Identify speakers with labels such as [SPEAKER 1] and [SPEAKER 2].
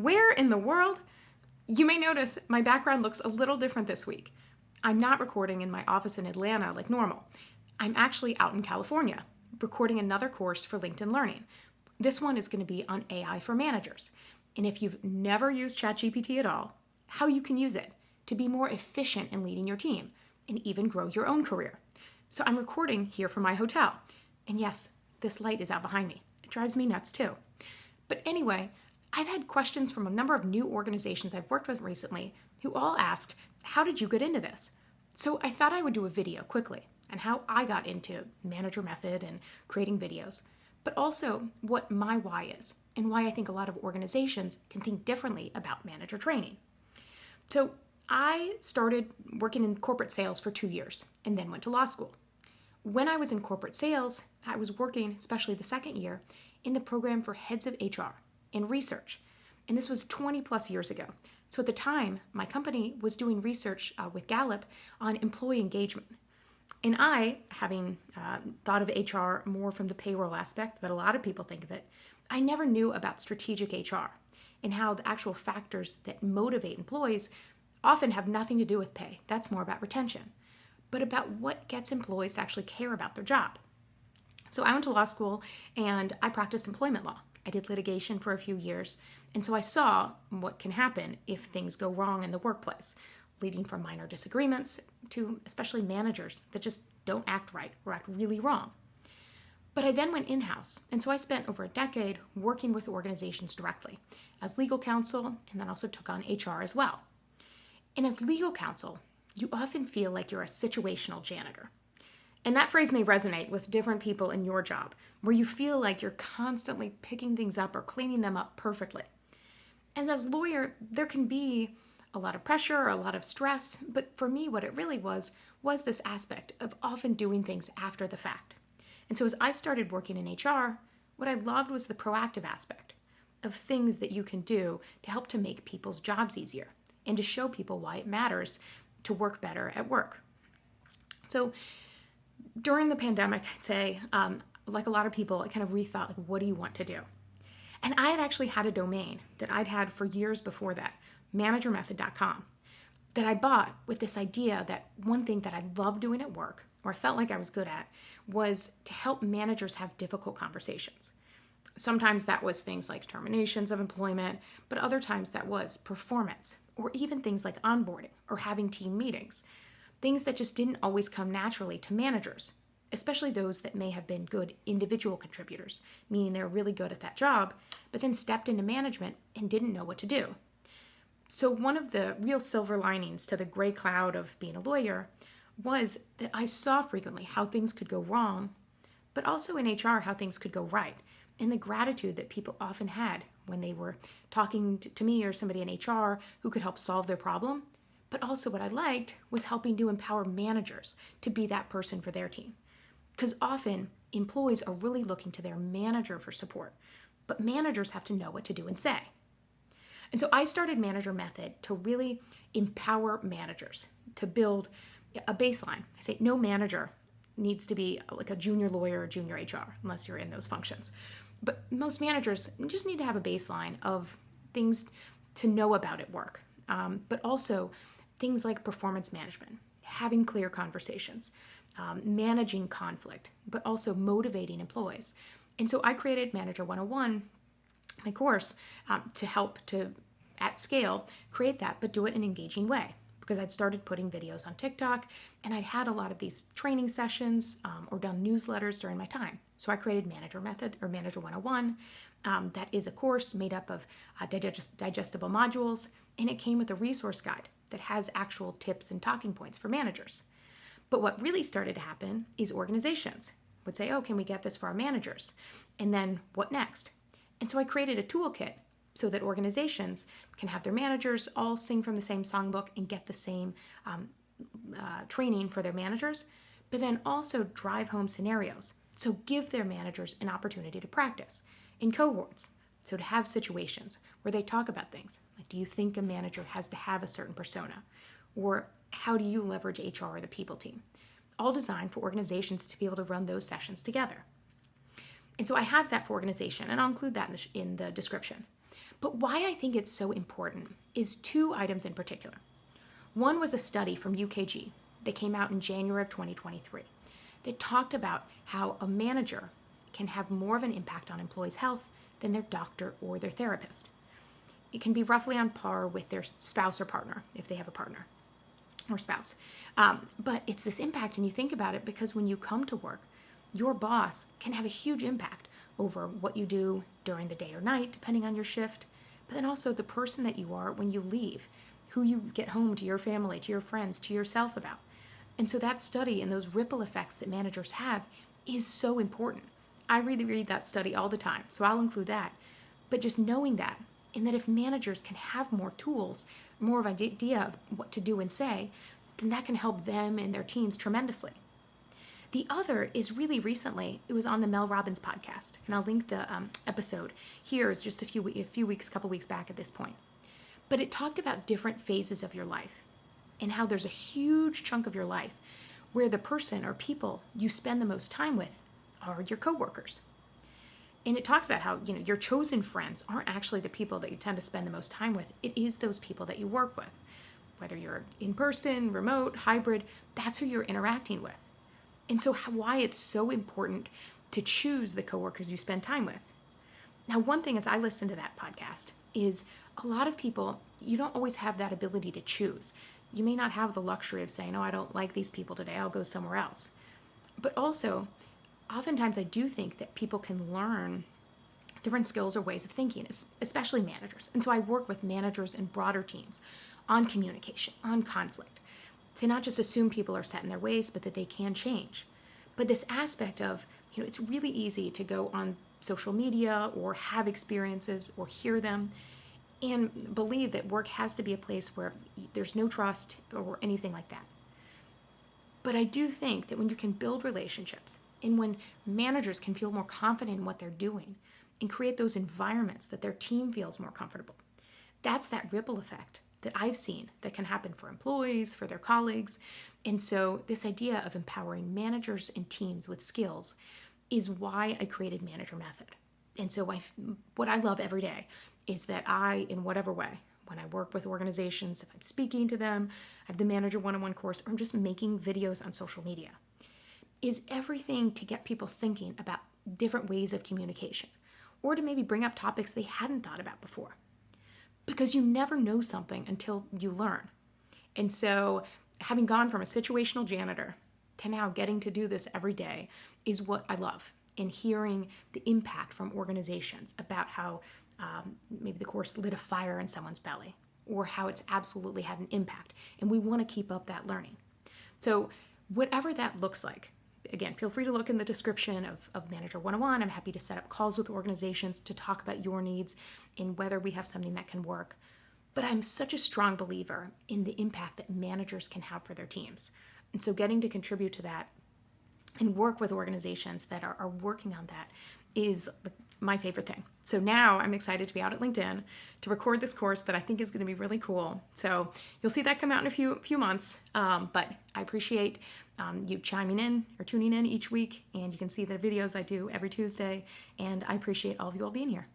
[SPEAKER 1] Where in the world? You may notice my background looks a little different this week. I'm not recording in my office in Atlanta like normal. I'm actually out in California, recording another course for LinkedIn Learning. This one is going to be on AI for managers. And if you've never used ChatGPT at all, how you can use it to be more efficient in leading your team and even grow your own career. So I'm recording here from my hotel. And yes, this light is out behind me. It drives me nuts too. But anyway, I've had questions from a number of new organizations I've worked with recently who all asked, how did you get into this? So I thought I would do a video quickly on how I got into manager method and creating videos, but also what my why is and why I think a lot of organizations can think differently about manager training. So I started working in corporate sales for 2 years and then went to law school. When I was in corporate sales, I was working, especially the second year, in the program for heads of HR and research. And this was 20 plus years ago. So at the time, my company was doing research with Gallup on employee engagement. And I, having thought of HR more from the payroll aspect that a lot of people think of it, I never knew about strategic HR and how the actual factors that motivate employees often have nothing to do with pay. That's more about retention, but about what gets employees to actually care about their job. So I went to law school and I practiced employment law. I did litigation for a few years, and so I saw what can happen if things go wrong in the workplace, leading from minor disagreements to especially managers that just don't act right or act really wrong. But I then went in-house, and so I spent over a decade working with organizations directly as legal counsel, and then also took on HR as well. And as legal counsel, you often feel like you're a situational janitor. And that phrase may resonate with different people in your job, where you feel like you're constantly picking things up or cleaning them up perfectly. And as a lawyer, there can be a lot of pressure or a lot of stress, but for me, what it really was this aspect of often doing things after the fact. And so as I started working in HR, what I loved was the proactive aspect of things that you can do to help to make people's jobs easier and to show people why it matters to work better at work. So during the pandemic, I'd say, like a lot of people, I kind of rethought, like, what do you want to do? And I had actually had a domain that I'd had for years before that, managermethod.com, that I bought with this idea that one thing that I loved doing at work, or I felt like I was good at, was to help managers have difficult conversations. Sometimes that was things like terminations of employment, but other times that was performance, or even things like onboarding or having team meetings. Things that just didn't always come naturally to managers, especially those that may have been good individual contributors, meaning they're really good at that job, but then stepped into management and didn't know what to do. So one of the real silver linings to the gray cloud of being a lawyer was that I saw frequently how things could go wrong, but also in HR how things could go right, and the gratitude that people often had when they were talking to me or somebody in HR who could help solve their problem. But also what I liked was helping to empower managers to be that person for their team. Because often employees are really looking to their manager for support, but managers have to know what to do and say. And so I started Manager Method to really empower managers to build a baseline. I say no manager needs to be like a junior lawyer or junior HR, unless you're in those functions. But most managers just need to have a baseline of things to know about at work, but also things like performance management, having clear conversations, managing conflict, but also motivating employees. And so I created Manager 101, my course, to help to, at scale, create that, but do it in an engaging way. Because I'd started putting videos on TikTok, and I'd had a lot of these training sessions or done newsletters during my time. So I created Manager Method, or Manager 101. That is a course made up of digestible modules, and it came with a resource guide that has actual tips and talking points for managers. But what really started to happen is organizations would say, oh, can we get this for our managers? And then what next? And so I created a toolkit so that organizations can have their managers all sing from the same songbook and get the same training for their managers, but then also drive home scenarios. So give their managers an opportunity to practice in cohorts. So to have situations where they talk about things like, do you think a manager has to have a certain persona? Or how do you leverage HR or the people team? All designed for organizations to be able to run those sessions together. And so I have that for organization, and I'll include that in the description. But why I think it's so important is two items in particular. One was a study from UKG that came out in January of 2023 that talked about how a manager can have more of an impact on employees' health than their doctor or their therapist. It can be roughly on par with their spouse or partner, if they have a partner or spouse. But it's this impact, and you think about it, because when you come to work, your boss can have a huge impact over what you do during the day or night, depending on your shift, but then also the person that you are when you leave, who you get home to your family, to your friends, to yourself about. And so that study and those ripple effects that managers have is so important. I really read that study all the time, so I'll include that. But just knowing that, and that if managers can have more tools, more of an idea of what to do and say, then that can help them and their teams tremendously. The other is really recently, it was on the Mel Robbins podcast, and I'll link the episode here. Is just a couple weeks back at this point. But it talked about different phases of your life and how there's a huge chunk of your life where the person or people you spend the most time with are your coworkers. And it talks about how, your chosen friends aren't actually the people that you tend to spend the most time with. It is those people that you work with. Whether you're in person, remote, hybrid, that's who you're interacting with. And so why it's so important to choose the coworkers you spend time with. Now, one thing as I listen to that podcast is a lot of people, you don't always have that ability to choose. You may not have the luxury of saying, oh, I don't like these people today, I'll go somewhere else. But also, oftentimes I do think that people can learn different skills or ways of thinking, especially managers. And so I work with managers and broader teams on communication, on conflict, to not just assume people are set in their ways, but that they can change. But this aspect of, it's really easy to go on social media or have experiences or hear them and believe that work has to be a place where there's no trust or anything like that. But I do think that when you can build relationships and when managers can feel more confident in what they're doing and create those environments that their team feels more comfortable, that's that ripple effect that I've seen that can happen for employees, for their colleagues. And so this idea of empowering managers and teams with skills is why I created Manager Method. And so what I love every day is that I, in whatever way, when I work with organizations, if I'm speaking to them, I have the Manager 101 course, or I'm just making videos on social media, is everything to get people thinking about different ways of communication, or to maybe bring up topics they hadn't thought about before. Because you never know something until you learn. And so having gone from a situational janitor to now getting to do this every day is what I love. And hearing the impact from organizations about how maybe the course lit a fire in someone's belly, or how it's absolutely had an impact. And we want to keep up that learning. So whatever that looks like, again, feel free to look in the description of Manager 101. I'm happy to set up calls with organizations to talk about your needs and whether we have something that can work. But I'm such a strong believer in the impact that managers can have for their teams. And so getting to contribute to that and work with organizations that are working on that is my favorite thing. So now I'm excited to be out at LinkedIn to record this course that I think is going to be really cool. So you'll see that come out in a few months. But I appreciate you chiming in or tuning in each week, and you can see the videos I do every Tuesday. And I appreciate all of you all being here.